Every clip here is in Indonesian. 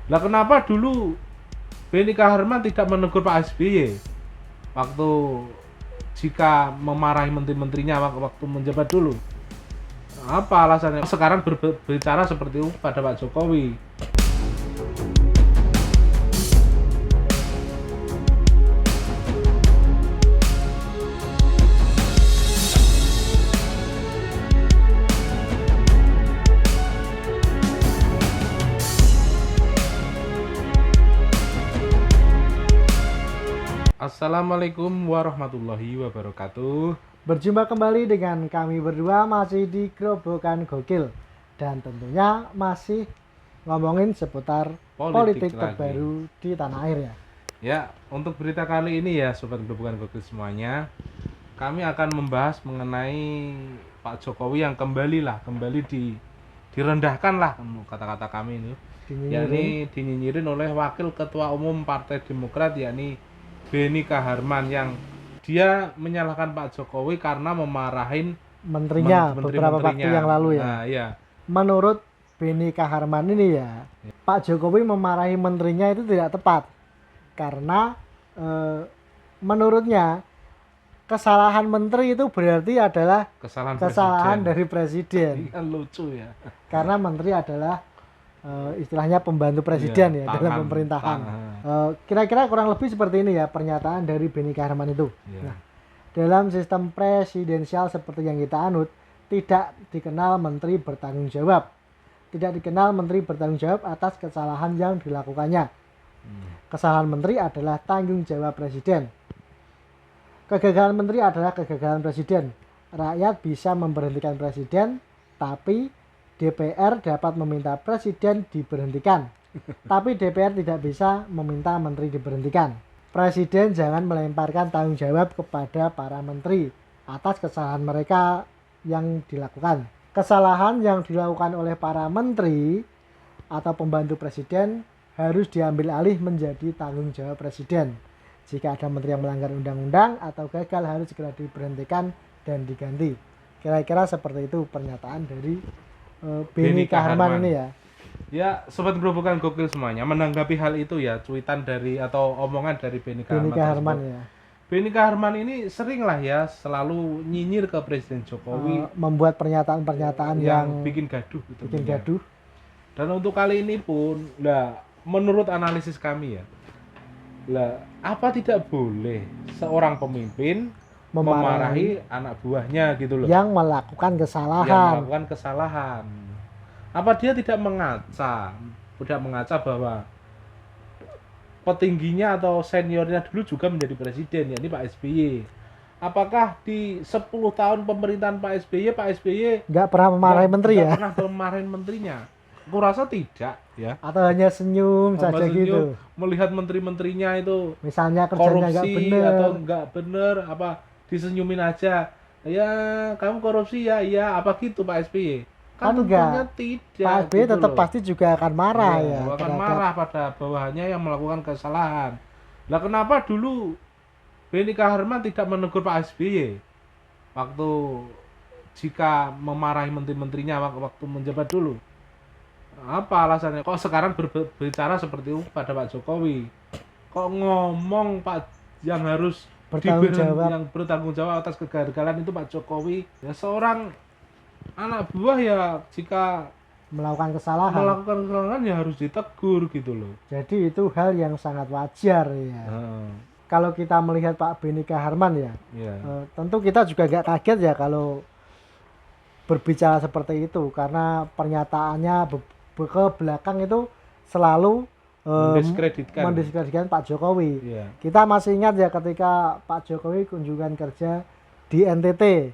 Lah kenapa dulu Benny Kaharman tidak menegur Pak SBY waktu jika memarahi menteri-menterinya waktu menjabat dulu? Apa alasannya? Sekarang berbicara seperti itu pada Pak Jokowi. Assalamualaikum warahmatullahi wabarakatuh. Berjumpa kembali dengan kami berdua masih di Gerobokan Gokil. Dan tentunya masih ngomongin seputar politik terbaru di tanah air ya. Ya, untuk berita kali ini ya Sobat Gerobokan Gokil semuanya, kami akan membahas mengenai Pak Jokowi yang kembali direndahkan lah kata-kata kami ini. Yakni dinyinyirin oleh Wakil Ketua Umum Partai Demokrat yakni Benny Kaharman yang dia menyalahkan Pak Jokowi karena memarahin menterinya beberapa waktu yang lalu ya. Nah, ya. Menurut Benny Kaharman ini ya, Pak Jokowi memarahi menterinya itu tidak tepat karena menurutnya kesalahan menteri itu berarti adalah kesalahan dari presiden. Kan lucu ya. Karena menteri adalah istilahnya pembantu presiden ya dalam pemerintahan. Kira-kira kurang lebih seperti ini ya pernyataan dari Benny Kaharman itu. Nah, dalam sistem presidensial seperti yang kita anut, tidak dikenal menteri bertanggung jawab. Tidak dikenal menteri bertanggung jawab atas kesalahan yang dilakukannya. Kesalahan menteri adalah tanggung jawab presiden. Kegagalan menteri adalah kegagalan presiden. Rakyat bisa memberhentikan presiden, tapi DPR dapat meminta presiden diberhentikan, tapi DPR tidak bisa meminta menteri diberhentikan. Presiden jangan melemparkan tanggung jawab kepada para menteri atas kesalahan mereka yang dilakukan. Kesalahan yang dilakukan oleh para menteri atau pembantu presiden harus diambil alih menjadi tanggung jawab presiden. Jika ada menteri yang melanggar undang-undang atau gagal harus segera diberhentikan dan diganti. Kira-kira seperti itu pernyataan dari Benny Kaharman ini ya. Ya, Sobat Gerobokan Gokil semuanya, menanggapi hal itu ya, cuitan dari atau omongan dari Benny Kaharman ya. Benny Kaharman ini sering lah ya selalu nyinyir ke Presiden Jokowi, membuat pernyataan-pernyataan yang bikin gaduh gitu. Bikin gaduh. Dan untuk kali ini pun, menurut analisis kami ya, apa tidak boleh seorang pemimpin memarahi anak buahnya gitu loh, yang melakukan kesalahan. Apa dia tidak mengaca bahwa petingginya atau seniornya dulu juga menjadi presiden, yakni Pak SBY. Apakah di 10 tahun pemerintahan Pak SBY nggak pernah memarahi menteri ya? Nggak pernah memarahi menterinya. Aku rasa tidak ya. Atau hanya senyum saja gitu. Melihat menteri-menterinya itu misalnya kerjanya nggak bener atau nggak bener, apa disenyumin aja. Ya kamu korupsi ya, iya apa gitu Pak SBY? Kan enggak. Tidak. Pak SBY gitu tetap pasti juga akan marah ya. Akan marah pada bawahannya yang melakukan kesalahan. Lah kenapa dulu Benny Kaharman tidak menegur Pak SBY waktu jika memarahi menteri-menterinya waktu menjabat dulu? Apa alasannya? Kok sekarang berbicara seperti itu pada Pak Jokowi? Kok ngomong Pak yang harus bertanggung jawab atas kegagalan itu Pak Jokowi? Ya seorang anak buah ya jika melakukan kesalahan ya harus ditegur gitu loh. Jadi itu hal yang sangat wajar ya. Kalau kita melihat Pak Benny Kaharman ya, tentu kita juga gak kaget ya kalau berbicara seperti itu karena pernyataannya ke belakang itu selalu mendiskreditkan Pak Jokowi. Kita masih ingat ya ketika Pak Jokowi kunjungan kerja di NTT.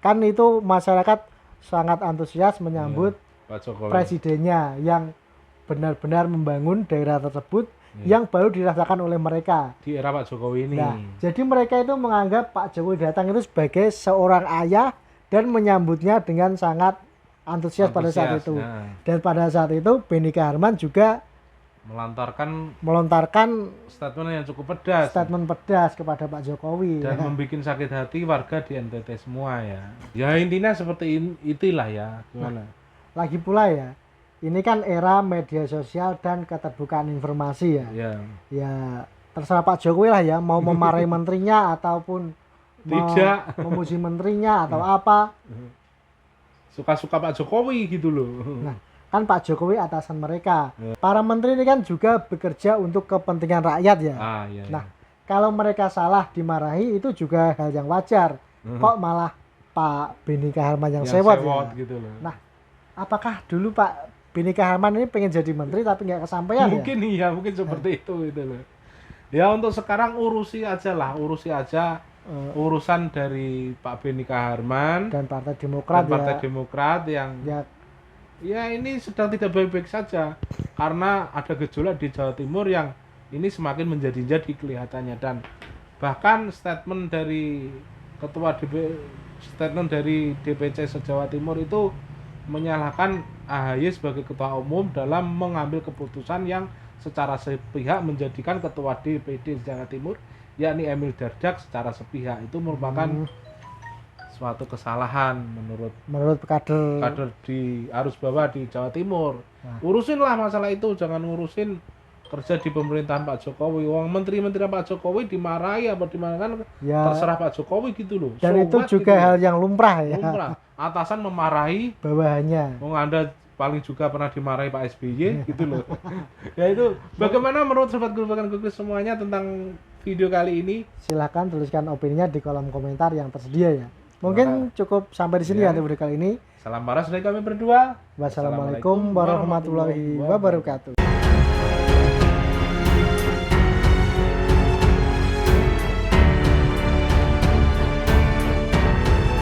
Kan itu masyarakat sangat antusias menyambut Pak Jokowi, presidennya yang benar-benar membangun daerah tersebut yang baru dirasakan oleh mereka di era Pak Jokowi ini. Jadi mereka itu menganggap Pak Jokowi datang itu sebagai seorang ayah dan menyambutnya dengan sangat antusias pada saat itu. Dan pada saat itu Benny Kaharman juga melontarkan statement yang cukup pedas. Statement pedas kepada Pak Jokowi dan membuat sakit hati warga di NTT semua ya. Ya intinya seperti itulah ya. Gimana? Lagi pula ya, ini kan era media sosial dan keterbukaan informasi ya. Ya. Ya terserah Pak Jokowi lah ya mau memarahi menterinya ataupun Tidak. memuji menterinya atau apa. Suka-suka Pak Jokowi gitu loh. Nah, kan Pak Jokowi atasan mereka. Para menteri ini kan juga bekerja untuk kepentingan rakyat ya. Iya. Nah, kalau mereka salah dimarahi itu juga hal yang wajar. Kok malah Pak Benika Harman yang sewot ya? Gitu loh. Nah, apakah dulu Pak Benika Harman ini pengen jadi menteri tapi nggak kesampaian mungkin ya? iya, mungkin seperti itu gitu loh. Ya untuk sekarang urusi aja urusan dari Pak Benika Harman Dan Partai Demokrat dan Partai Demokrat yang ya ini sedang tidak baik-baik saja karena ada gejolak di Jawa Timur yang ini semakin menjadi-jadi kelihatannya, dan bahkan statement dari DPC se-Jawa Timur itu menyalahkan AHY sebagai ketua umum dalam mengambil keputusan yang secara sepihak menjadikan ketua DPD Jawa Timur yakni Emil Dardak secara sepihak. Itu merupakan suatu kesalahan menurut kader di arus bawah di Jawa Timur. Urusinlah masalah itu, jangan ngurusin kerja di pemerintahan Pak Jokowi. Uang menteri-menteri Pak Jokowi dimarahi apa dimarahan ya, terserah Pak Jokowi gitu loh. Dan itu juga gitu hal yang lumrah ya. Atasan memarahi bawahannya. Anda paling juga pernah dimarahi Pak SBY gitu loh. Ya itu bagaimana menurut sobat Gulbakan semuanya tentang video kali ini? Silahkan tuliskan opininya di kolom komentar yang tersedia ya. Mungkin cukup sampai di sini ya video kali ini. Salam paras dari kami berdua. Wassalamualaikum warahmatullahi wabarakatuh.